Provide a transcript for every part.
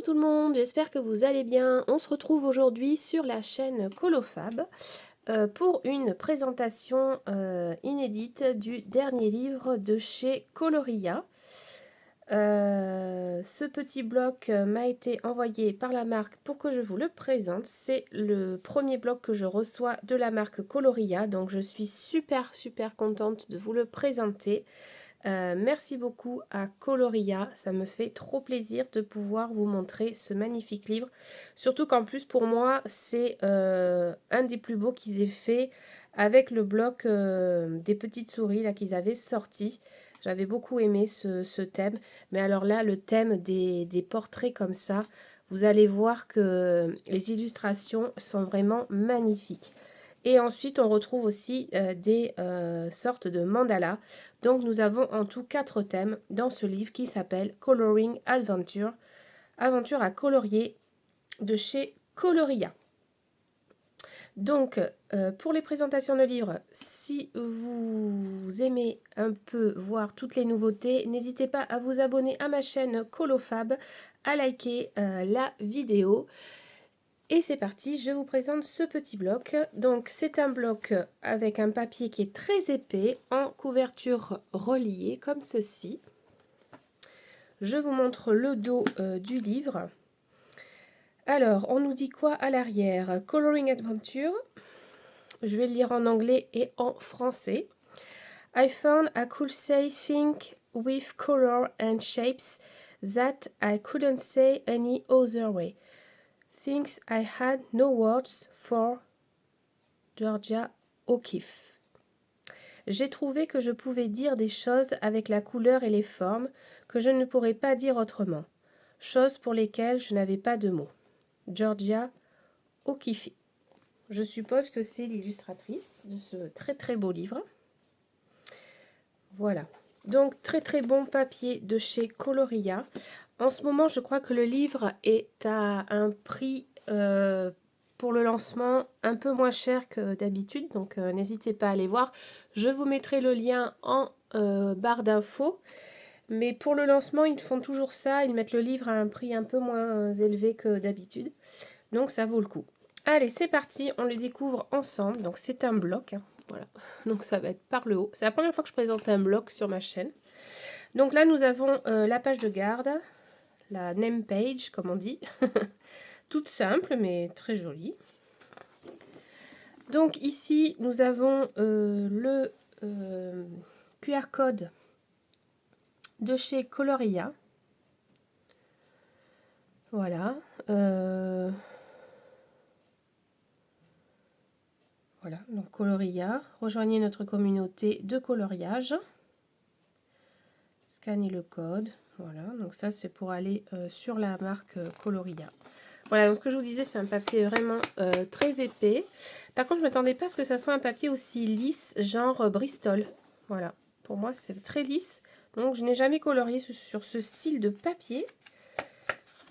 tout le monde, j'espère que vous allez bien. On se retrouve aujourd'hui sur la chaîne Colofab pour une présentation inédite du dernier livre de chez Coloria. Ce petit bloc m'a été envoyé par la marque pour que je vous le présente. C'est le premier bloc que je reçois de la marque Coloria, donc je suis super contente de vous le présenter. Merci beaucoup à Coloria, ça me fait trop plaisir de pouvoir vous montrer ce magnifique livre. Surtout qu'en plus pour moi c'est un des plus beaux qu'ils aient fait avec le bloc des petites souris là qu'ils avaient sorti. J'avais beaucoup aimé ce thème, mais alors là le thème des portraits comme ça, vous allez voir que les illustrations sont vraiment magnifiques. Et ensuite, on retrouve aussi des sortes de mandalas. Donc, nous avons en tout 4 thèmes dans ce livre qui s'appelle Coloring Adventure, aventure à colorier de chez Coloria. Donc, pour les présentations de livres, si vous aimez un peu voir toutes les nouveautés, n'hésitez pas à vous abonner à ma chaîne Colofab, à liker la vidéo. Et c'est parti, je vous présente ce petit bloc. Donc c'est un bloc avec un papier qui est très épais, en couverture reliée comme ceci. Je vous montre le dos du livre. Alors, on nous dit quoi à l'arrière? Coloring Adventure. Je vais le lire en anglais et en français. I found I could say things with color and shapes that I couldn't say any other way. Things I had no words for. Georgia O'Keeffe. J'ai trouvé que je pouvais dire des choses avec la couleur et les formes que je ne pourrais pas dire autrement, choses pour lesquelles je n'avais pas de mots. Georgia O'Keeffe. Je suppose que c'est l'illustratrice de ce très beau livre. Voilà. Donc très bon papier de chez Coloria. En ce moment, je crois que le livre est à un prix pour le lancement un peu moins cher que d'habitude, donc n'hésitez pas à aller voir. Je vous mettrai le lien en barre d'infos. Mais pour le lancement, ils font toujours ça, ils mettent le livre à un prix un peu moins élevé que d'habitude. Donc ça vaut le coup. Allez, c'est parti, on le découvre ensemble. Donc c'est un bloc, hein, voilà. Donc ça va être par le haut. C'est la première fois que je présente un bloc sur ma chaîne. Donc là, nous avons la page de garde, la name page, comme on dit. Toute simple, mais très jolie. Donc ici, nous avons le QR code de chez Coloria. Voilà. Voilà, donc Coloria. Rejoignez notre communauté de coloriage. Scannez le code. Voilà, donc ça c'est pour aller sur la marque Coloria. Voilà, donc ce que je vous disais, c'est un papier vraiment très épais. Par contre, je ne m'attendais pas à ce que ça soit un papier aussi lisse, genre Bristol. Voilà, pour moi, c'est très lisse. Donc, je n'ai jamais colorié sur ce style de papier.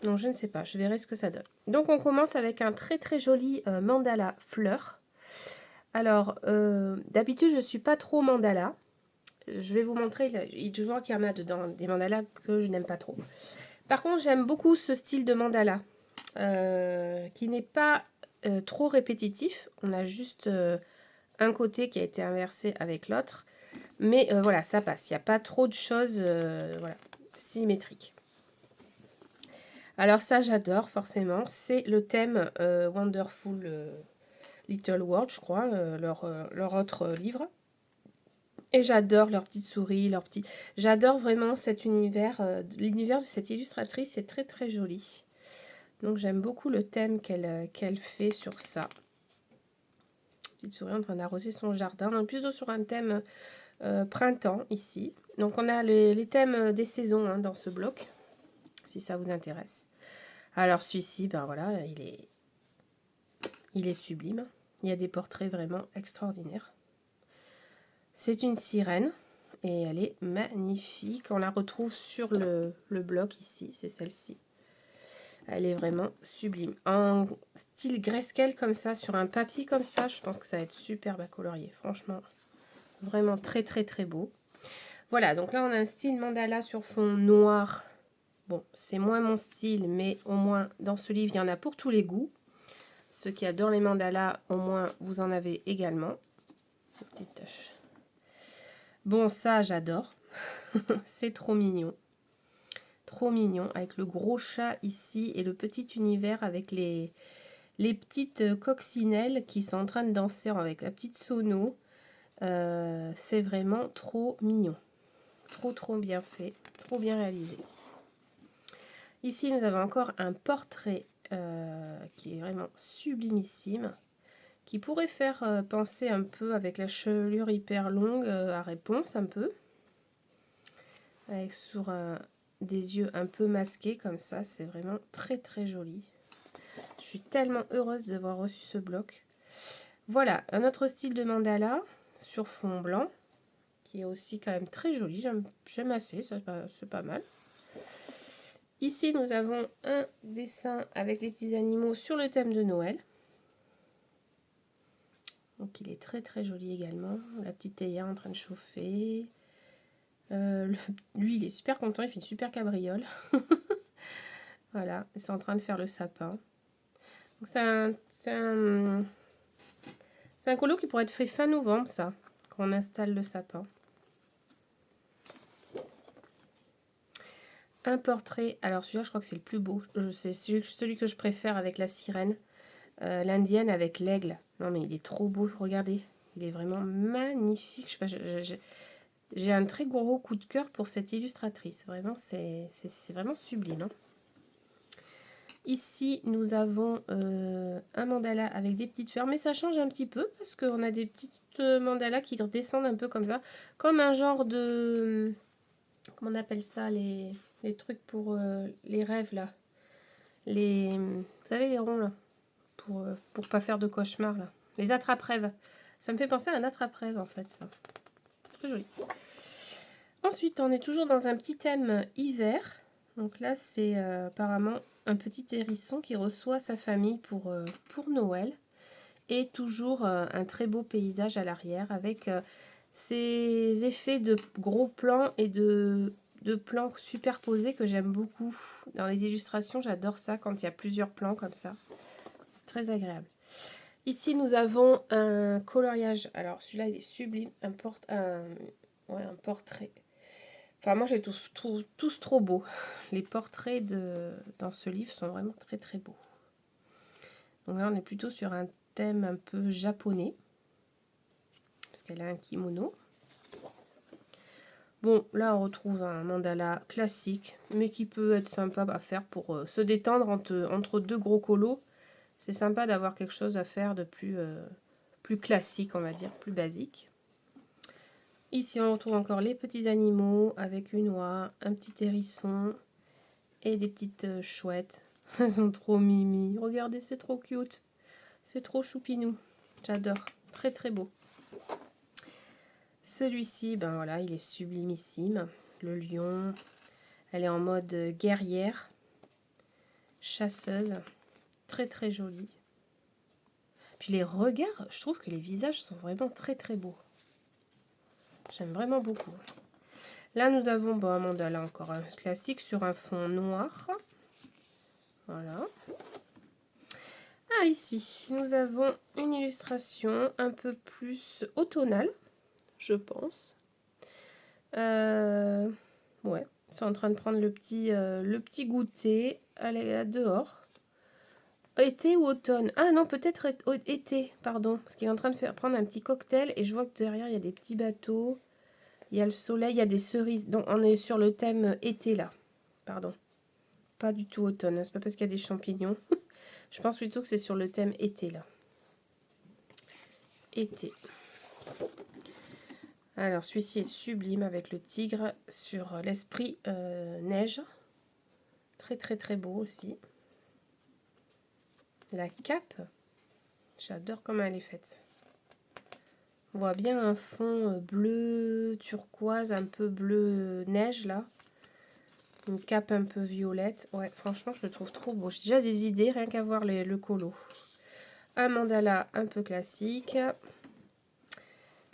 Donc, je ne sais pas, je verrai ce que ça donne. Donc, on commence avec un très joli mandala fleur. Alors, d'habitude, je ne suis pas trop mandala. Je vais vous montrer, je vois qu'il y en a dedans des mandalas que je n'aime pas trop. Par contre, j'aime beaucoup ce style de mandala. Qui n'est pas trop répétitif. On a juste un côté qui a été inversé avec l'autre. Mais voilà, ça passe. Il n'y a pas trop de choses voilà, symétriques. Alors ça, j'adore forcément. C'est le thème Wonderful Little World, je crois, leur autre livre. Et j'adore leurs petites souris, leurs petits... J'adore vraiment cet univers. L'univers de cette illustratrice est très joli. Donc j'aime beaucoup le thème qu'elle fait sur ça. Petite souris en train d'arroser son jardin. On est plutôt sur un thème printemps ici. Donc on a les thèmes des saisons hein, dans ce bloc, si ça vous intéresse. Alors celui-ci, ben voilà, il est sublime. Il y a des portraits vraiment extraordinaires. C'est une sirène et elle est magnifique. On la retrouve sur le bloc ici, c'est celle-ci. Elle est vraiment sublime. En style grayscale comme ça, sur un papier comme ça, je pense que ça va être superbe à colorier. Franchement, vraiment très beau. Voilà, donc là on a un style mandala sur fond noir Bon, c'est moins mon style, mais au moins dans ce livre, il y en a pour tous les goûts. Ceux qui adorent les mandalas, au moins, vous en avez également. Des taches. Bon, ça, j'adore. C'est trop mignon. Trop mignon, avec le gros chat ici et le petit univers avec les petites coccinelles qui sont en train de danser avec la petite sono. C'est vraiment trop mignon. Trop bien fait, trop bien réalisé. Ici, nous avons encore un portrait qui est vraiment sublimissime, qui pourrait faire penser un peu avec la chevelure hyper longue à Réponse un peu, avec sur des yeux un peu masqués comme ça. C'est vraiment très joli. Je suis tellement heureuse d'avoir reçu ce bloc. Voilà, un autre style de mandala sur fond blanc, qui est aussi quand même très joli. J'aime assez, c'est pas mal. Ici, nous avons un dessin avec les petits animaux sur le thème de Noël. Donc, il est très joli également. La petite Théia en train de chauffer. Lui, il est super content, il fait une super cabriole. Voilà, ils sont en train de faire le sapin. C'est un colo qui pourrait être fait fin novembre, ça, quand on installe le sapin. Un portrait, alors celui-là je crois que c'est le plus beau, c'est celui que je préfère avec la sirène, l'indienne avec l'aigle. Non mais il est trop beau, regardez, il est vraiment magnifique. Je sais pas, j'ai un très gros coup de cœur pour cette illustratrice, vraiment c'est vraiment sublime. Hein. Ici nous avons un mandala avec des petites fleurs, mais ça change un petit peu parce qu'on a des petites mandalas qui redescendent un peu comme ça, comme un genre de... Comment on appelle ça, les trucs pour les rêves là, vous savez les ronds là, pour pas faire de cauchemar là, les attrape-rêves. Ça me fait penser à un attrape-rêve en fait, ça. Très joli. Ensuite, on est toujours dans un petit thème hiver. Donc là, c'est apparemment un petit hérisson qui reçoit sa famille pour Noël. Et toujours un très beau paysage à l'arrière avec ces effets de gros plans et de plans superposés que j'aime beaucoup. Dans les illustrations, j'adore ça quand il y a plusieurs plans comme ça. C'est très agréable. Ici, nous avons un coloriage. Alors, celui-là, il est sublime. Un portrait. Enfin, moi, j'ai tous trop beaux. Les portraits dans ce livre sont vraiment très beaux. Donc là, on est plutôt sur un thème un peu japonais. Parce qu'elle a un kimono. Bon, là, on retrouve un mandala classique, mais qui peut être sympa à faire pour se détendre entre deux gros colos. C'est sympa d'avoir quelque chose à faire de plus classique, on va dire, plus basique. Ici, on retrouve encore les petits animaux avec une oie, un petit hérisson et des petites chouettes. Elles sont trop mimi. Regardez, c'est trop cute. C'est trop choupinou. J'adore. Très beau. Celui-ci, ben voilà, il est sublimissime. Le lion, elle est en mode guerrière, chasseuse. Très jolie. Puis les regards, je trouve que les visages sont vraiment très beaux. J'aime vraiment beaucoup. Là, nous avons un mandala encore un classique sur un fond noir. Voilà. Ah, ici, nous avons une illustration un peu plus automnale, je pense. Ouais, ils sont en train de prendre le petit goûter à dehors. Été ou automne? Ah non, peut-être été, pardon. Parce qu'il est en train de prendre un petit cocktail et je vois que derrière, il y a des petits bateaux. Il y a le soleil, il y a des cerises. Donc, on est sur le thème été, là. Pardon. Pas du tout automne. Hein. C'est pas parce qu'il y a des champignons. Je pense plutôt que c'est sur le thème été, là. Été. Alors, celui-ci est sublime avec le tigre sur l'esprit neige. Très beau aussi. La cape, j'adore comment elle est faite. On voit bien un fond bleu turquoise, un peu bleu neige là. Une cape un peu violette. Ouais, franchement, je le trouve trop beau. J'ai déjà des idées, rien qu'à voir le colo. Un mandala un peu classique.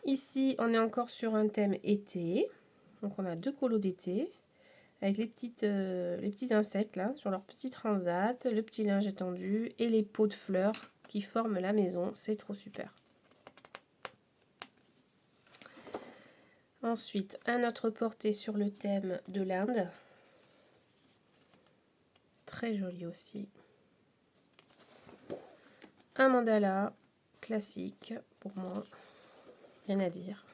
Ici, on est encore sur un thème été. Donc, on a deux colos d'été. avec les petits insectes là, sur leur petit transat, le petit linge étendu et les pots de fleurs qui forment la maison. C'est trop super. Ensuite, un autre porté sur le thème de l'Inde. Très joli aussi. Un mandala classique pour moi. Rien à dire.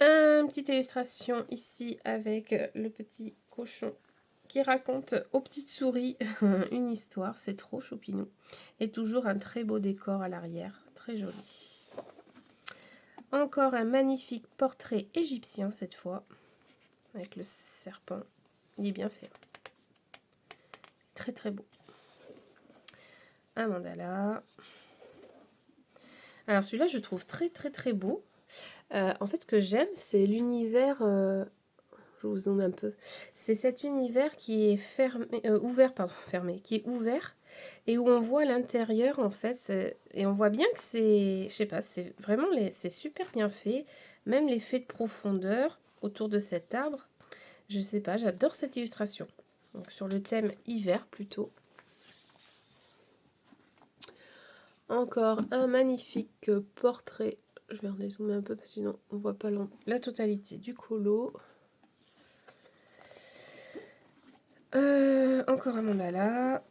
Une petite illustration ici avec le petit cochon qui raconte aux petites souris une histoire. C'est trop choupinou. Et toujours un très beau décor à l'arrière. Très joli. Encore un magnifique portrait égyptien cette fois. Avec le serpent. Il est bien fait. Très très beau. Un mandala. Alors celui-là je trouve très très très beau. En fait ce que j'aime c'est l'univers... je vous zoome un peu. C'est cet univers qui est fermé, qui est ouvert et où on voit l'intérieur en fait. Et on voit bien que c'est... Je sais pas, c'est vraiment... C'est super bien fait. Même l'effet de profondeur autour de cet arbre. Je sais pas, j'adore cette illustration. Donc sur le thème hiver plutôt. Encore un magnifique portrait. Je vais redézoomer un peu parce que sinon on voit pas la totalité du colo. Encore un mandala.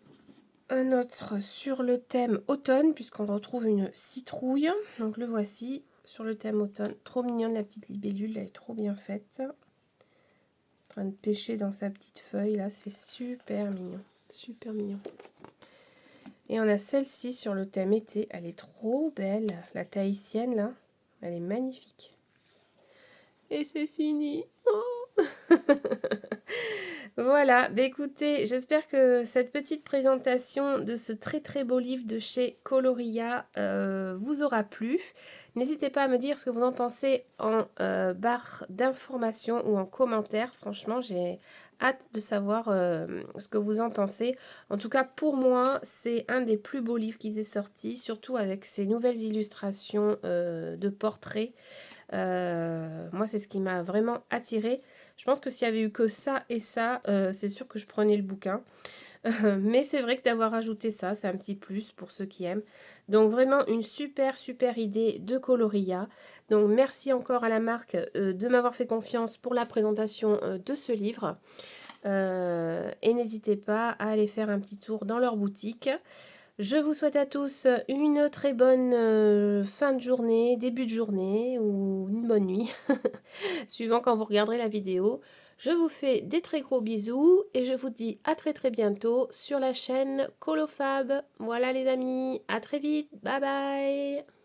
Un autre sur le thème automne puisqu'on retrouve une citrouille. Donc le voici sur le thème automne. Trop mignonne la petite libellule, elle est trop bien faite. En train de pêcher dans sa petite feuille là, c'est super mignon. Super mignon. Et on a celle-ci sur le thème été. Elle est trop belle. La tahitienne, là. Elle est magnifique. Et c'est fini. Oh voilà. Bah, écoutez, j'espère que cette petite présentation de ce très très beau livre de chez Coloria vous aura plu. N'hésitez pas à me dire ce que vous en pensez en barre d'informations ou en commentaire. Franchement, j'ai hâte de savoir ce que vous en pensez. En tout cas, pour moi, c'est un des plus beaux livres qu'ils aient sorti, surtout avec ces nouvelles illustrations de portraits. Moi, c'est ce qui m'a vraiment attirée. Je pense que s'il y avait eu que ça et ça, c'est sûr que je prenais le bouquin. Mais c'est vrai que d'avoir ajouté ça, c'est un petit plus pour ceux qui aiment. Donc vraiment une super super idée de Coloria. Donc merci encore à la marque de m'avoir fait confiance pour la présentation de ce livre. Et n'hésitez pas à aller faire un petit tour dans leur boutique. Je vous souhaite à tous une très bonne fin de journée, début de journée ou une bonne nuit, suivant quand vous regarderez la vidéo. Je vous fais des très gros bisous et je vous dis à très très bientôt sur la chaîne Colofab. Voilà les amis, à très vite, bye bye.